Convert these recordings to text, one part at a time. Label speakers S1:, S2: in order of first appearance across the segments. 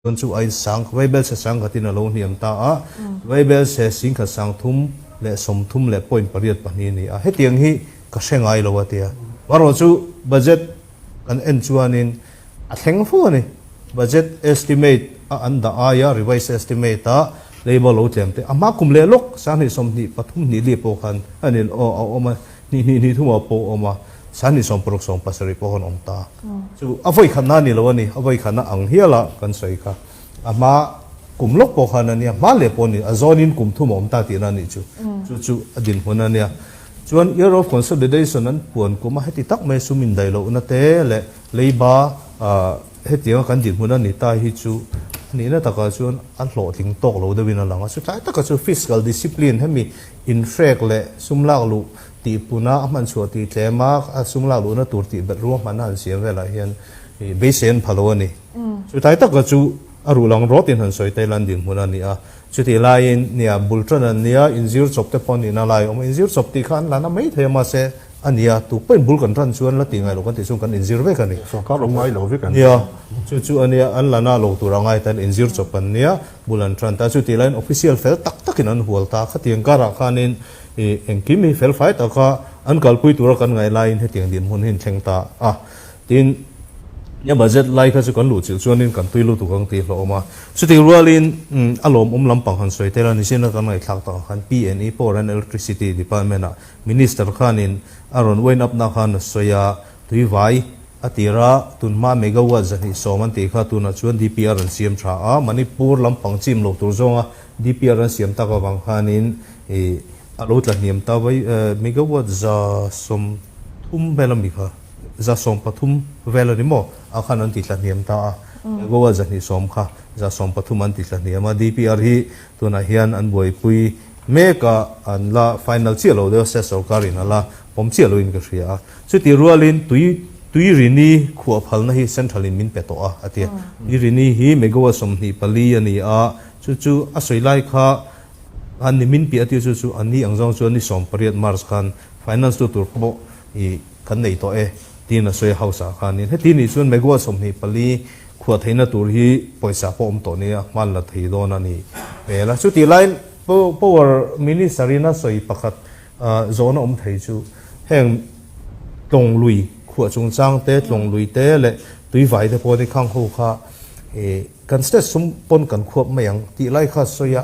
S1: คนจู่ไอ้สังไวเบลเสสังกัตินาโลนิยมตาไวเบลเสสิงขสังทุ่มและสมทุ่มและปอยน์ปริยัติปนีนี่ให้เตียงฮีก็เชงไงเราเตียว่าเราจู่บัจเจตกันเอ็นจวนนินเข่งฟูนี่บัจเจต estimate อันดาอายา revise estimate ตาเลยบอกเราเต็มแต่อามาคุมเลลกสังนี่สมนี่ปฐุมนี่เรียบโปกันอันนี้เอามานี่ทุ่มเอาโปเอามาสันนิสมปรุกสมปัสริปคนอมตาจู่เอาไว้ขนาดนี้แล้ววันนี้เอาไว้ขนาดอังเฮียละกันใส่ค่ะอามากลุ่มลกปกขนาดนี้มาเล็บนี่อาจอนินกลุ่มทุ่มอมตาตีนั่นนี่จู่อดินคนนั้นเนี่ยจวนyear of consolidation นั้นปวนกูมาให้ติตักไม่สุมินได้แล้วนั่นเตะและเลยบ้าให้เตียงกันดินคนนั้นนี่ตายฮิจู่นี่นะตะการชวนอันโหลทิ้งตกเราเดวินหลังสุดท้ายตะการชวน fiscal discipline ให้มี inflect และซุมลากลูตีปุนามันชัวตีเจมาซุมลากลูนะตัวตีแบบรวมมันนั่นเสียเวลาเห็นเบสเซนพะโลนี่สุดท้ายตะการชวนอรุลังรถอินหันสวยไต้หวันดินคนนั้นนี่ชุดที่ไลน์เนี่ยบุลตรนันเนี่ยอินซิร์จบแต่ปนนี่น่าไลน์อินซิร์จบที่ขันแล้วน่ะไม่เทียมมาเสอันนี้ถูกเป็นบุลกันทันชวนแล้วตีไงลูกกันที่ส่งกันอินซิร์เวกันนี่
S2: ส่งเขาลงไม้เราเวกัน
S1: เนี่ยชุดอันนี้อันละน่าลูกตัวเราไงแต่อินซิร์จบปันเนี่ยบุลันทรันแต่ชุดที่ไลน์ออฟฟิเชียลเฟลตักกินอันหัวตาขัดยังการักขันินเอ็งกิมมีเฟลไฟต์แต่ก็อันกัลปุยตัวกันไงไลน์ให้ตียงดินหุ่นเห็นเชิงตาทีนเนี่ยบัจเจตไล่ก็จะกันหลุดส่วนนี้กันตุยลุตุกันตีเราออกมาสุดที่รัวลินอารมณ์ลำปังหันสวยแต่ละนิสิตนักกันไงทักต่างกัน PNE Power and Electricity Department Minister ขันินอารมณ์เว้นอับนักขันสวยตุยไว้อติระตุนมาเมกะวัตต์นี่สองมันตีข้าตุนชวน DPR อันเสียมชามันนี่ปูร์ลำปังจิมโลตัวจงDPR อันเสียมตะกับบังขันินอารมณ์ละนิยมตาไว้เมกะวัตต์จะสมทุ่มเบลมิค่ะจะสมปฐุมเวลานี้มั้งอาคารนั้นติดละเนียมตาก็ว่าจะนี่สมค่ะจะสมปฐุมอันติดละเนียมDPR ที่ตัวนั้นเฮียนอันบ่อยปุยเมกะอันละ final เชี่ยเราเดี๋ยวเสร็จสกการินละผมเชี่ยเราอินก็เสียสุดที่รัวลินตุยรินีขวบพัลนะฮีเซ็นทรัลลินมินเปโตอาเตียรินีฮีเมกะว่าสมนี่ปลีอันนี้จู่อาศัยไล่ค่ะอันนี้มินเปียติจู่อันนี้อังจงชวนนี่สมปริยัติมาร์สกัน finance ตัวตัวโบอีกันในตัวทีน่ะสวยเฮาสาขานี่ให้ทีนี่ส่วนไม่กว่าสมนิปลีขวดให้น่ะตัวที่ปล่อยสาพอมตัวนี้มันละทีโดนนั่นนี่เวลาสุดที่ไลน์power ministry น่ะสวยประกาศโซนอมไทยจูแห่งตรงลุยขวดจงจ้างเตะตรงลุยเตะและตุยไฟเตะพอในข้างหูค่ะกันสเตสมปนกันขวบไม่ยังที่ไลน์ค่ะสวย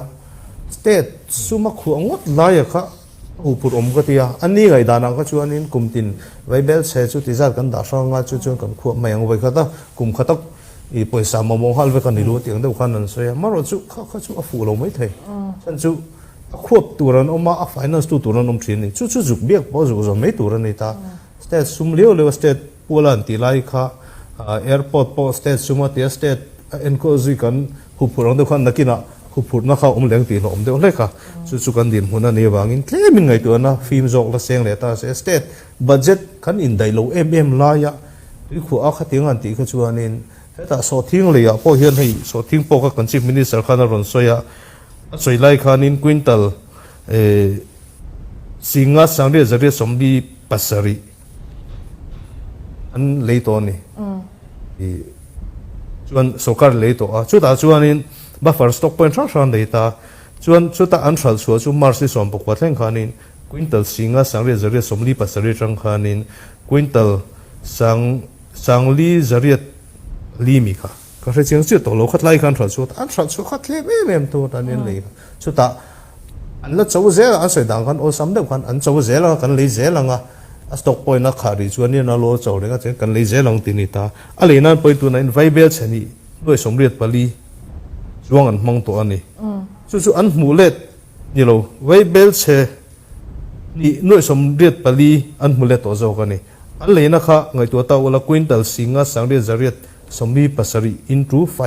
S1: สเตสสมขวบงดไลน์ค่ะอุปรมก็ที่อันนี้ไงดานังก็ชวนนินกุมตินไว้เบลเชจุติจัดกันด่าช่างงาจุดกันขวบไม่ยังไว้ก็ต้องกุมขัดตักอีปอยสามมองหันไว้กันนี่รู้ที่ยังได้ขันนั่นเสียมาเราจุเขาจุฟูเราไม่เท่ฉันจุขวบตัวนั้นออกมาไฟนั่นตัวนั้นอมทรีนี่จุจุเบียกพอจุจะไม่ตัวนั้นนี่ตาสเตทซุ่มเลี้ยวเลยว่าสเตทปูลันตีไล่ค่ะแอร์พอร์ตพอสเตทซุ่มที่สเตทเอ็นโคซิกันหุบพลังเดียวกันนักกินะคุพูดนักข่าวเลี้ยงตีหลอมเดียวเลยค่ะสุกันดินหัวนั่นเองบางอินเคลมิงไงตัวนะฟิล์มจอกละเสียงเลยตาเสียสเตทบัดเจ็ตขันอินไดโลลายะที่ขัวอาขัดยังอันตีก็ชวนนินแต่โซทิ้งเลยอ่ะพอเห็นให้โซทิ้งพอกับกันชิมินิสร์ขันรอนสวยสวยไล่ขันอินควินตัลสิงห์สังเรียจะเรียสมบีปัสรีอันเลยตัวนี้ชวนสกัดเลยตัวชุดอาชวนนินbuffer stock point ช่างเลยตาชวนชุดตาอันทรัลชัวชุมมาร์ซิสอมปกวัดแห่งขานินควินตัลสิงห์สังเรียจะเรียสมลีปัสรีจังขานินควินตัลสังลีจะเรียลีมิค่ะก็ใช้เสียงชื่อตัวโลขัดไล่กันทรัลชัวอันทรัลชัวขัดเล่ไม่เต็มตัวตอนนี้เลยชุดตาอันละเจ้าเจ้าอันสวยดังกันโอ้สำเร็จกันอันเจ้าเจ้ากันเลยเจ้าลังอ่ะสต็อกพอยต์นักขายชวนนี่น่าโลเจ้าเลยก็จะกันเลยเจ้าลังตินิตาอะไรนั่นไปตัวนั้นไวเบลเชนี่ด้วยสมเด็จปลีช่วงอันมองตัวนี้จู่อันหมู่เล็ดนี่เราไว้เบลเชนี่หน่วยสมเด็จปลีอันหมู่เล็ดตัวเจ้ากันนี่อันเลยนะคะไงตัวเต่าละควินตัลสิงห์สังเรียจะเรียดสมบีปัสรีอินทรูไฟ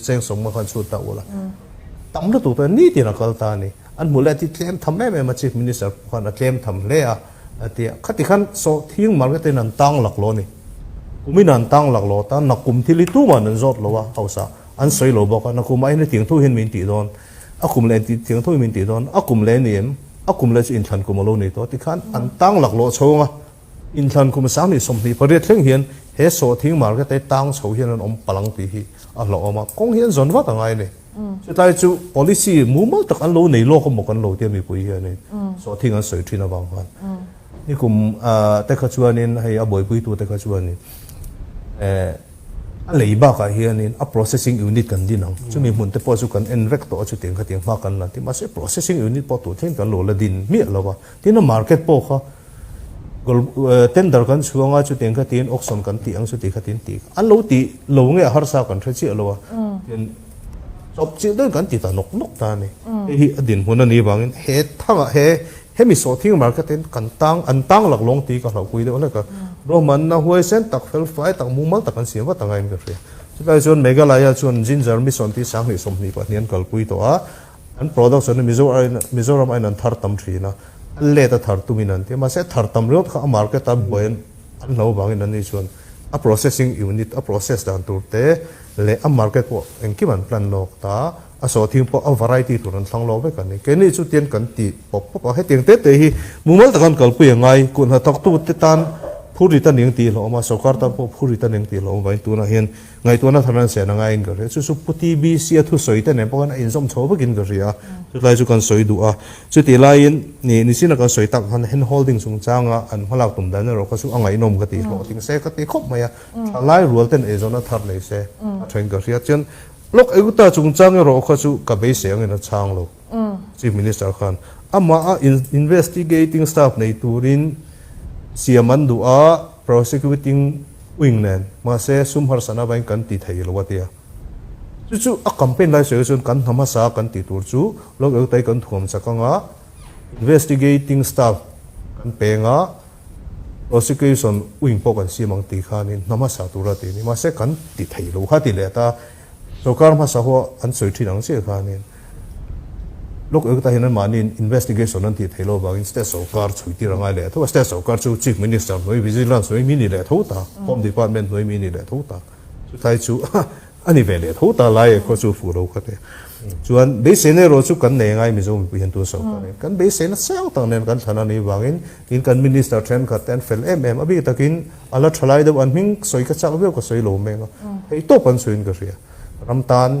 S1: เซงสมมาคันสุดเต่าละตั้มละตัวเป็นนี่ที่นักการตานี่อันหมู่เล็ดที่เคลมทำได้ไหมมาชีฟมินิสเตอร์คนเคลมทำเลยเดียขัดที่ขันโซทิ้งมันก็เต็นันตั้งหลักโลนี่กูไม่นันตั้งหลักโลแต่นักกุมที่ลิตูมันนั่นจอดโลวะเอาซะอันสวยโลบอกนักกุมไอ้เนี่ยถึงทุ่งเห็นมินตีโดนอากุมเลนถึงทุ่งมินตีโดนอากุมเลนเนี่ยอากุมเลนอินทันกุมโลนี่ตัวที่ขันอันตั้งหลักโลโชงอินทันกุมสามนี่สมที่พอเรียกเรื่องเห็น he so thing market te tang chho hian an om palang ti hi a lo oma kong hian zon wa tangai ni chu tai chu policy mumal tak an lo nei lo ko mok an lo te mi pui hian ni so thing an soi thina bang han ni kum te kha chuanin hei a boi pui tu te kha chuanin a leiba ka hianin a processing unit kan dinang chumi mun te po chu kan enrek to chu teng kha teng ma kan la ti ma se processing unit po tu thing kan lo la din mi lawa tin market po kha gol tender kan chuanga chu teng kha tin auction kan ti ang chu ti kha tin ti an lo ti lo nge har sa kan thchi lawa tin chop chi den kan ti ta nok nok ta ni hi adin hun ani bangin he thanga he mi so thing market ten kan tang an tang lak long ti ka hlau pui de ola ka roman na huai sen tak fel fai tak mumal tak kan siam wa tangai mi re chukai chon megalaya chon ginger mi son ti sang ni som ni pa nian kal pui to a an product son mizoram ai nan thar tam thina le ta thar tu minan te ma se thar tam rot kha market a boen an lo bangin an ni chon a processing unit a process dan tur te le a market po enki man plan lok ta a so thing po a variety tur an thlang lo ve kan ni ke ni chu tian kan ti pop pop he tiang te hi mumal ta kan kal pui ngai kun ha tok tu te tan phuri ta ning ti lo ma sarkar ta po phuri ta ning ti lo vai tu na hian ngai tu na thanan se na ngai in gare chu su puti bi sia thu soi ta ne pa na in som chho ba gin garia chu lai chu kan soi du a chu ti lai in ni sin kan soi tak han hen holding sung changa an halak tum dan ro ka su angai nom ka ti lo ting se ka ti khop maya lai rual ten e zona thar le se a train garia chen lok euta chung chang ro ka chu ka be se ang na chang lo chief minister khan ama a investigating staff nei turin siaman du a prosecuting wing nen ma se sumhar sana bain kan ti thei lo watia chu a campaign lai se chun kan hama sa kan ti tur chu lok eu tai kan thuam chakanga investigating staff kan penga prosecution wing po kan siamang ti khanin nama sa tura ti ni ma se kan ti thei lo kha ti le ta sarkar ma sa ho an soi thinang che khanin lok eu ta hinan manin investigation an ti thelo bangin state sarkar chui ti rangai le tho state sarkar chu chief minister noi vigilance noi mini le tho ta home department noi mini le tho ta chu tai chu ani ve le tho ta lai ko chu fu ro khate chuan be se ne ro chu kan ne ngai mi zo mi hian tu so kan be se na sang tang nen kan thana ni bangin in kan minister tren kha ten fel abi takin ala thalai de an ming soi ka chak be ko soi lo menga hei to pan suin ka ria ramtan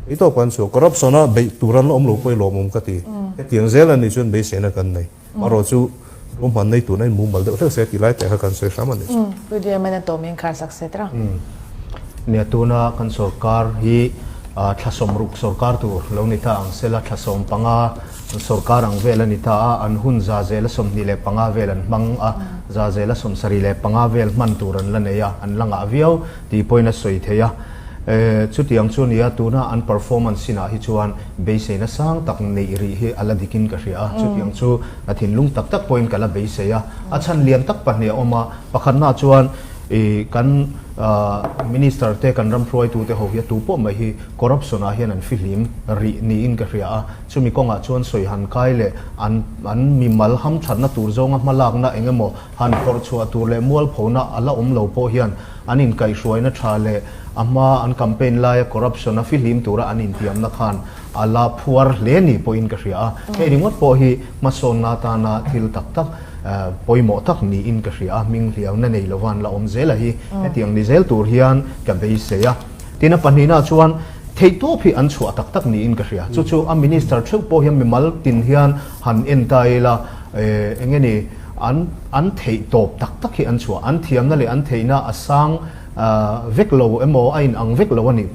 S1: ito kan so corruption a be turan om lo poi lo mum ka ti tiang zel ani chun be se na kan nei maro chu rom han nei tu nai mum mal de se ti lai te ha kan se sama ni
S2: pu dia mana to men khar sak se tra
S3: ne tuna kan sarkar hi thlasom ruk sarkar tu lo ni ta ang sela thlasom panga sarkar ang vela ni ta an hun za zela som ni le panga velan mang a za zela som sari le panga vel man turan la ne ya an langa viau ti poina soi theya chuti ang chu nia tuna an performance sina hi chuan base na sang tak nei ri hi ala dikin ka ria chuti ang chu athin lung tak tak point kala base ya a chan lian tak pa ne oma pakhan na chuan kan minister te kan ram throi tu te ho ya tu po mai hi corruption a hian an filim ri ni in ka ria chumi konga chuan soi han kai le an mi mal ham thanna tur zonga malak na engemo han khor chua tur le mual phona ala lo po hian anin kai hruaina tha le ama an campaign la corruption a filim tura anin tiam na khan ala phuar le ni po in ka ria he ringot po hi mason na ta na thil tak tak poimo tak ni in ka ria ming hliau na nei lowan la om zela hi tiang ni zel tur hian ka be se ya tina panina chuan theito phi an chua tak tak ni in ka ria chu chu a minister theu po hian mi mal tin hian han entai la engeni an thei top tak tak hi an chua an thiam na le an theina asang veklo emo ain ang veklo ani